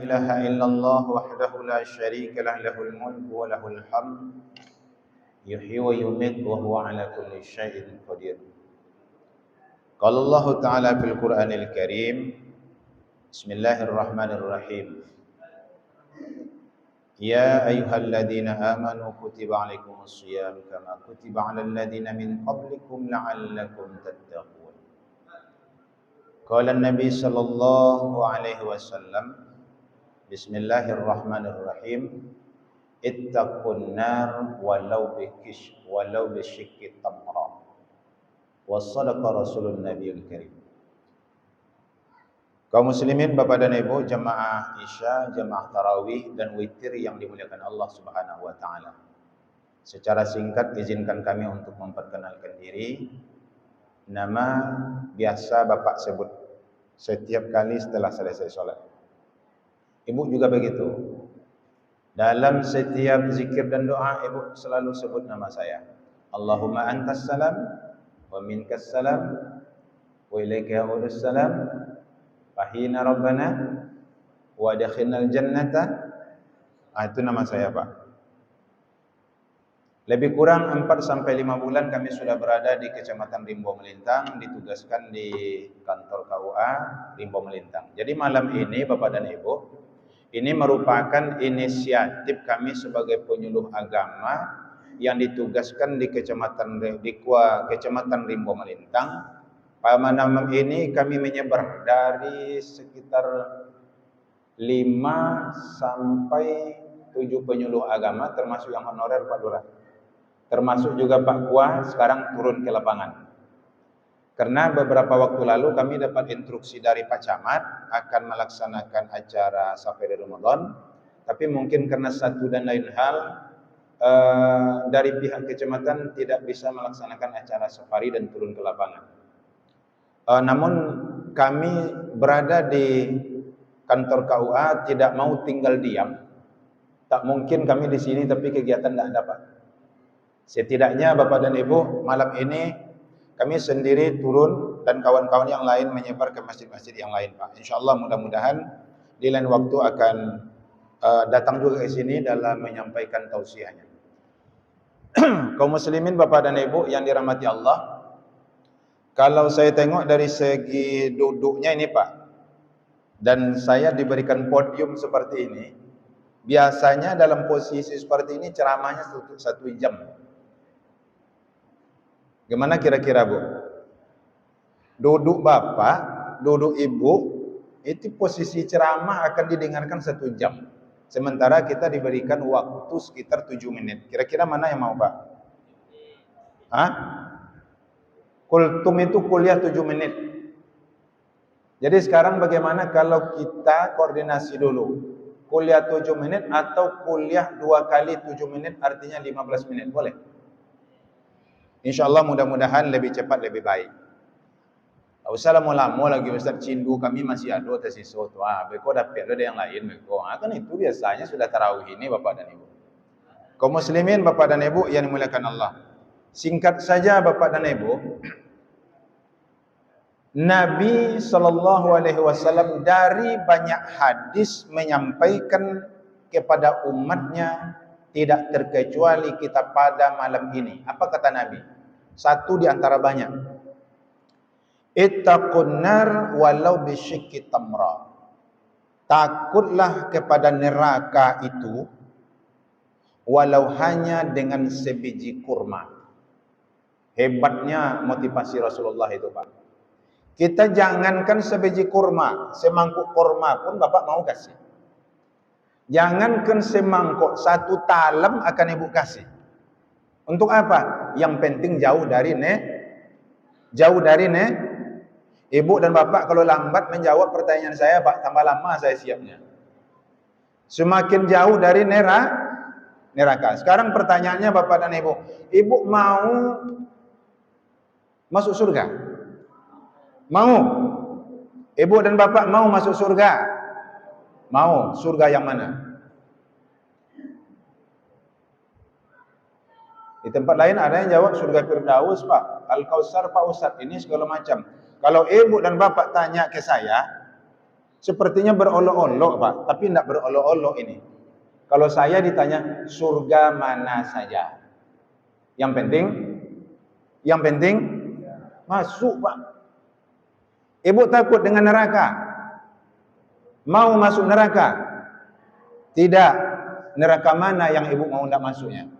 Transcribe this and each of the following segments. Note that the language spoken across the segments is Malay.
إله إلا الله وحده لا شريك له له الملك وله الحمد يحيي ويميت وهو على كل شيء قدير. قال الله تعالى في القرآن الكريم بسم الله الرحمن الرحيم يا أيها الذين آمنوا كتب عليكم الصيام كما كتب على الذين من قبلكم لعلكم تتقون. قال النبي صلى الله عليه وسلم بسم الله الرحمن الرحيم اتقوا النار ولو بشق تمرة وصدق رسول النبي الكريم. Kaum muslimin, Bapak dan Ibu, jamaah Isya, jamaah tarawih dan witir yang dimuliakan Allah Subhanahu wa taala. Secara singkat izinkan kami untuk memperkenalkan diri. Nama biasa Bapak sebut setiap kali setelah selesai sholat. Ibu juga begitu. Dalam setiap zikir dan doa Ibu selalu sebut nama saya. Allahumma antas salam wa minkas salam wa ilaika ya'udus salam. Fahina Rabbana wa adkhilnal jannata. Itu nama saya, Pak. Lebih kurang 4 sampai 5 bulan kami sudah berada di Kecamatan Rimbo Melintang, ditugaskan di kantor KUA Rimbo Melintang. Jadi malam ini Bapak dan Ibu, ini merupakan inisiatif kami sebagai penyuluh agama yang ditugaskan di Kecamatan Rimbo Melintang. Pada malam ini kami menyebar dari sekitar 5 sampai 7 penyuluh agama, termasuk yang honorer Pak Lurah. Termasuk juga Pak Kuah sekarang turun ke lapangan. Karena beberapa waktu lalu kami dapat instruksi dari Pak Camat akan melaksanakan acara Safari Ramadan, tapi mungkin karena satu dan lain hal dari pihak kecamatan tidak bisa melaksanakan acara safari dan turun ke lapangan. Namun kami berada di kantor KUA tidak mau tinggal diam. Tak mungkin kami di sini tapi kegiatan tidak ada, Pak. Setidaknya Bapak dan Ibu, malam ini kami sendiri turun dan kawan-kawan yang lain menyebar ke masjid-masjid yang lain, Pak. InsyaAllah mudah-mudahan di lain waktu akan datang juga ke sini dalam menyampaikan tausiahnya. Kaum muslimin, Bapak dan Ibu yang dirahmati Allah, kalau saya tengok dari segi duduknya ini Pak, dan saya diberikan podium seperti ini, biasanya dalam posisi seperti ini ceramahnya 1 jam. Gimana kira-kira Bu? Duduk Bapak, duduk Ibu, itu posisi ceramah akan didengarkan 1 jam. Sementara kita diberikan waktu sekitar 7 menit. Kira-kira mana yang mau Pak? Hah? Kultum itu kuliah 7 menit. Jadi sekarang bagaimana kalau kita koordinasi dulu? Kuliah 7 menit atau kuliah 2 kali 7 menit artinya 15 menit. Boleh? InsyaAllah mudah-mudahan lebih cepat lebih baik. Tak usah lama-lama lagi Ustaz Cindu, kami masih ada tersisa. Beko dapat ada yang lain. Kan itu biasanya sudah tarawih ini Bapak dan Ibu. Kaum muslimin Bapak dan Ibu yang dimuliakan Allah. Singkat saja Bapak dan Ibu, Nabi SAW dari banyak hadis menyampaikan kepada umatnya, tidak terkecuali kita pada malam ini. Apa kata Nabi? Satu di antara banyak. Ittaqun nar walau bisyikki tamra. Takutlah kepada neraka itu walau hanya dengan sebiji kurma. Hebatnya motivasi Rasulullah itu Pak. Kita jangankan sebiji kurma, semangkuk kurma pun Bapak mau kasih. Jangankan semangkuk, 1 talam akan Ibu kasih. Untuk apa? Yang penting jauh dari Ibu dan Bapak kalau lambat menjawab pertanyaan saya, Pak, tambah lama saya siapnya. Semakin jauh dari neraka. Sekarang pertanyaannya Bapak dan Ibu, Ibu mau masuk surga? Mau? Ibu dan Bapak mau masuk surga? Mau. Surga yang mana? Di tempat lain ada yang jawab surga Firdaus Pak, Al-Kausar Pak Ustaz, ini segala macam. Kalau Ibu dan Bapak tanya ke saya, Sepertinya berolok-olok Pak, tapi tidak berolok-olok ini. Kalau saya ditanya surga mana saja, yang penting masuk Pak. Ibu takut dengan neraka? Mau masuk neraka? Tidak. Neraka mana yang ibu mau tidak masuknya?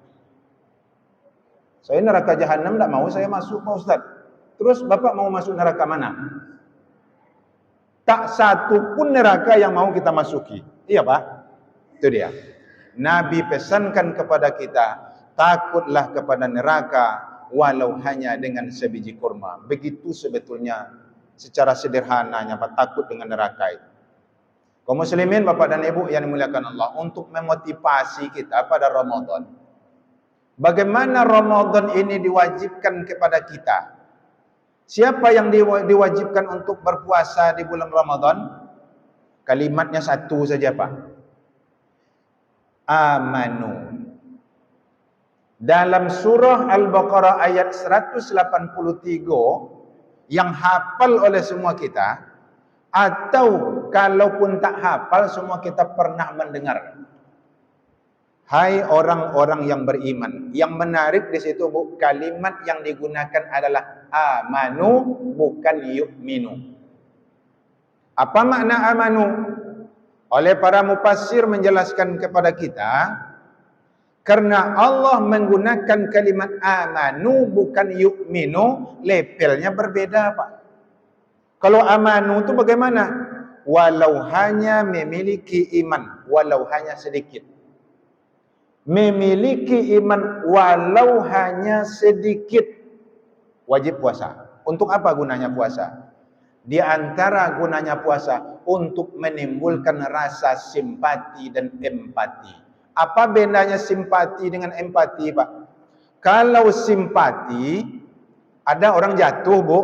Saya neraka jahanam tidak mau saya masuk Pak Ustaz. Terus Bapak mau masuk neraka mana? Tak satu pun neraka yang mau kita masuki. Iya Pak? Itu dia. Nabi pesankan kepada kita, takutlah kepada neraka walau hanya dengan sebiji kurma. Begitu sebetulnya secara sederhananya Pak, takut dengan neraka itu. Kaum muslimin Bapak dan Ibu yang dimuliakan Allah, untuk memotivasi kita pada Ramadan. Bagaimana Ramadan ini diwajibkan kepada kita? Siapa yang diwajibkan untuk berpuasa di bulan Ramadan? Kalimatnya satu saja Pak. Amanu. Dalam surah Al-Baqarah ayat 183 yang hafal oleh semua kita, atau kalaupun tak hafal semua kita pernah mendengar. Hai orang-orang yang beriman. Yang menarik di situ Bu, kalimat yang digunakan adalah amanu, bukan yu'minu. Apa makna amanu? Oleh para mufassir menjelaskan kepada kita, karena Allah menggunakan kalimat amanu bukan yu'minu, levelnya berbeda Pak. Kalau amanu itu bagaimana? Walau hanya memiliki iman, walau hanya sedikit. Memiliki iman walau hanya sedikit, wajib puasa. Untuk apa gunanya puasa? Di antara gunanya puasa untuk menimbulkan rasa simpati dan empati. Apa bedanya simpati dengan empati Pak? Kalau simpati, ada orang jatuh Bu,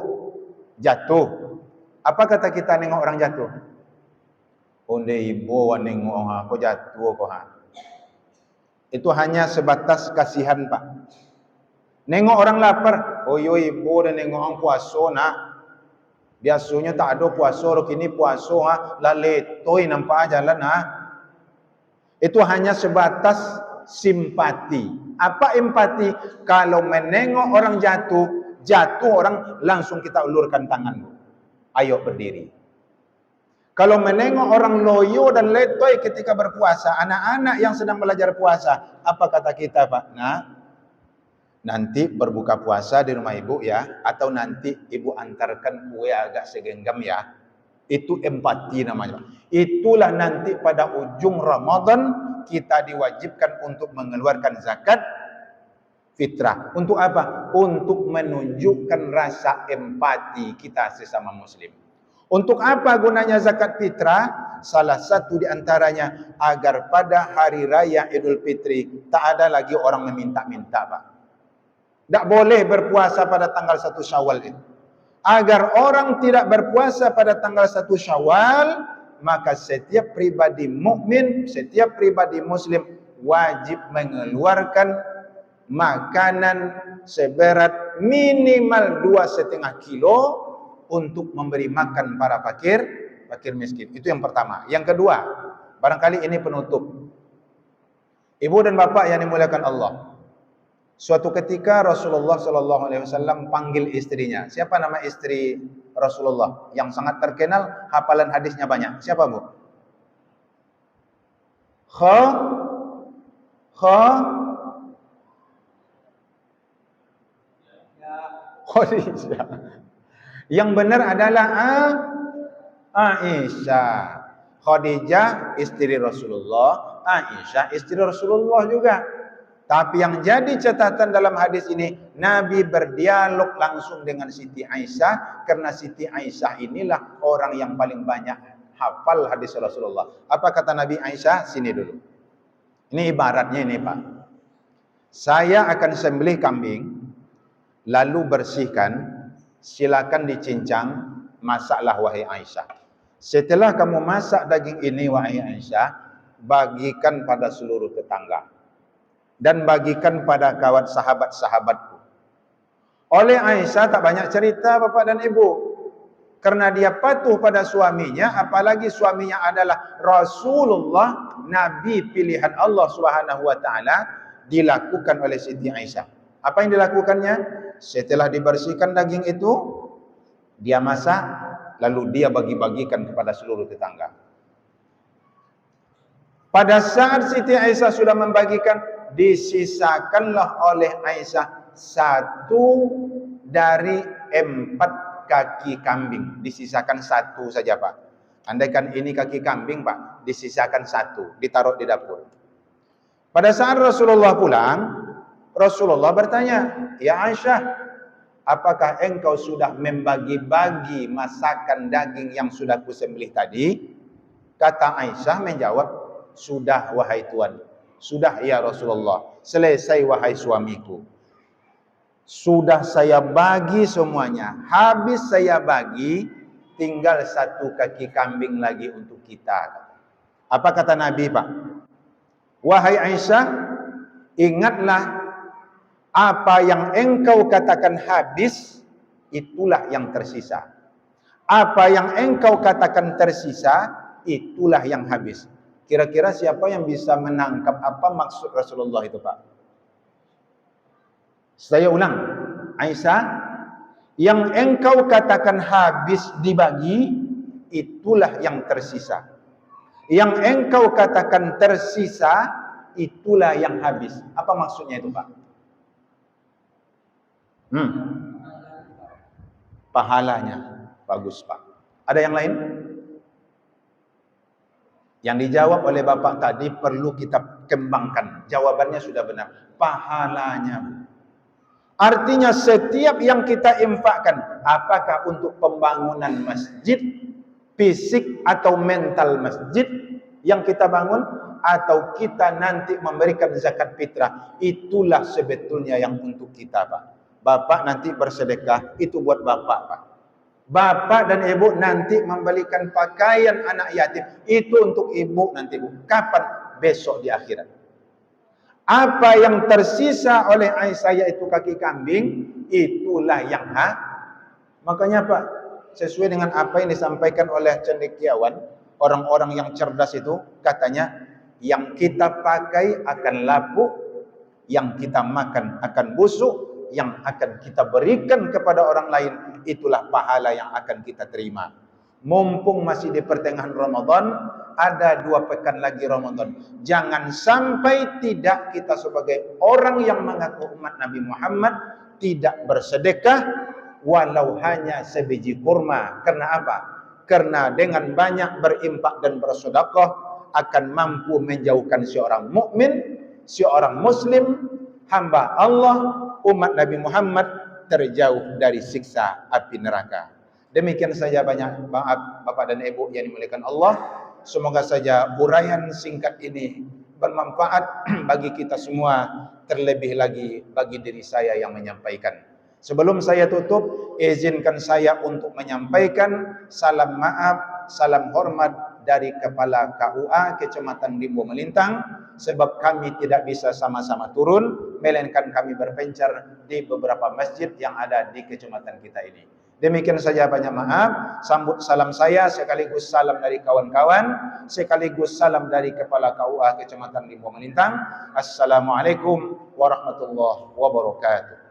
jatuh. Apa kata kita nengok orang jatuh? Onde ibu nengok aku jatuh kok ha. Itu hanya sebatas kasihan Pak. Nengok orang lapar, oh yo ibu dan nengok orang puasa nak. Biasanya tak ada puasa, kini puasa ha, laletoi nampak jalan ha. Itu hanya sebatas simpati. Apa empati? Kalau menengok orang jatuh orang langsung kita ulurkan tangan. Ayo berdiri. Kalau menengok orang loyo dan letoy ketika berpuasa, anak-anak yang sedang belajar puasa, apa kata kita Pak? Nah, nanti berbuka puasa di rumah ibu ya, atau nanti ibu antarkan kue agak segenggam ya. Itu empati namanya. Itulah nanti pada ujung Ramadan kita diwajibkan untuk mengeluarkan zakat fitrah. Untuk apa? Untuk menunjukkan rasa empati kita sesama muslim. Untuk apa gunanya zakat fitrah? Salah satu di antaranya agar pada hari raya Idul Fitri tak ada lagi orang meminta-minta Pak. Tak boleh berpuasa pada tanggal 1 Syawal itu. Agar orang tidak berpuasa pada tanggal 1 Syawal, maka setiap pribadi mukmin, setiap pribadi muslim wajib mengeluarkan makanan seberat minimal 2,5 kilo untuk memberi makan para fakir miskin. Itu yang pertama. Yang kedua, barangkali ini penutup. Ibu dan bapak yang dimuliakan Allah. Suatu ketika Rasulullah SAW panggil istrinya. Siapa nama istri Rasulullah? Yang sangat terkenal, hafalan hadisnya banyak. Siapa Bu? Khadijah. Yang benar adalah Aisyah. Khadijah istri Rasulullah, Aisyah istri Rasulullah juga. Tapi yang jadi catatan dalam hadis ini, Nabi berdialog langsung dengan Siti Aisyah, karena Siti Aisyah inilah orang yang paling banyak hafal hadis Rasulullah. Apa kata Nabi Aisyah? Sini dulu. Ini ibaratnya ini Pak. Saya akan sembelih kambing, lalu bersihkan, silakan dicincang, masaklah wahai Aisyah. Setelah kamu masak daging ini wahai Aisyah, bagikan pada seluruh tetangga dan bagikan pada kawan sahabat-sahabatku. Oleh Aisyah tak banyak cerita bapak dan ibu. Karena dia patuh pada suaminya, apalagi suaminya adalah Rasulullah, Nabi pilihan Allah Subhanahu wa taala, dilakukan oleh Siti Aisyah. Apa yang dilakukannya? Setelah dibersihkan daging itu, dia masak, lalu dia bagi-bagikan kepada seluruh tetangga. Pada saat Siti Aisyah sudah membagikan, disisakanlah oleh Aisyah 1 dari 4 kaki kambing. Disisakan 1 saja, Pak. Andaikan ini kaki kambing, Pak, disisakan 1, ditaruh di dapur. Pada saat Rasulullah pulang, Rasulullah bertanya, "Ya Aisyah, apakah engkau sudah membagi-bagi masakan daging yang sudah kusembelih tadi?" Kata Aisyah menjawab, "Sudah wahai Tuan. Sudah ya Rasulullah. Selesai wahai suamiku. Sudah saya bagi semuanya. Habis saya bagi, tinggal 1 kaki kambing lagi untuk kita." Apa kata Nabi, Pak? "Wahai Aisyah, ingatlah apa yang engkau katakan habis, itulah yang tersisa. Apa yang engkau katakan tersisa, itulah yang habis." Kira-kira siapa yang bisa menangkap apa maksud Rasulullah itu, Pak? Saya ulang, Aisyah, yang engkau katakan habis dibagi, itulah yang tersisa. Yang engkau katakan tersisa, itulah yang habis. Apa maksudnya itu, Pak? Pahalanya. Bagus, Pak. Ada yang lain? Yang dijawab oleh Bapak tadi perlu kita kembangkan. Jawabannya sudah benar. Pahalanya. Artinya setiap yang kita infakkan, apakah untuk pembangunan masjid, fisik atau mental masjid yang kita bangun, atau kita nanti memberikan zakat fitrah, itulah sebetulnya yang untuk kita, Pak. Bapak nanti bersedekah, itu buat Bapak, Pak. Bapak dan Ibu nanti membelikan pakaian anak yatim, itu untuk Ibu nanti, Bu. Kapan? Besok di akhirat. Apa yang tersisa oleh Aisyah yaitu kaki kambing, itulah yang hak. Makanya, Pak, sesuai dengan apa yang disampaikan oleh cendekiawan, orang-orang yang cerdas itu, katanya, yang kita pakai akan lapuk, yang kita makan akan busuk, yang akan kita berikan kepada orang lain, itulah pahala yang akan kita terima. Mumpung masih di pertengahan Ramadan, ada 2 pekan lagi Ramadan. Jangan sampai tidak kita sebagai orang yang mengaku umat Nabi Muhammad tidak bersedekah walau hanya sebiji kurma. Karena apa? Karena dengan banyak berimpak dan bersedekah akan mampu menjauhkan seorang mukmin, seorang muslim, hamba Allah, umat Nabi Muhammad terjauh dari siksa api neraka. Demikian saja, banyak maaf Bapak dan Ibu yang dimuliakan Allah. Semoga saja uraian singkat ini bermanfaat bagi kita semua, terlebih lagi bagi diri saya yang menyampaikan. Sebelum saya tutup, izinkan saya untuk menyampaikan salam maaf, salam hormat dari Kepala KUA Kecamatan Limbo Melintang, sebab kami tidak bisa sama-sama turun, melainkan kami berpencar di beberapa masjid yang ada di kecamatan kita ini. Demikian saja, banyak maaf. Sambut salam saya sekaligus salam dari kawan-kawan, sekaligus salam dari Kepala KUA Kecamatan Limbo Melintang. Assalamualaikum warahmatullahi wabarakatuh.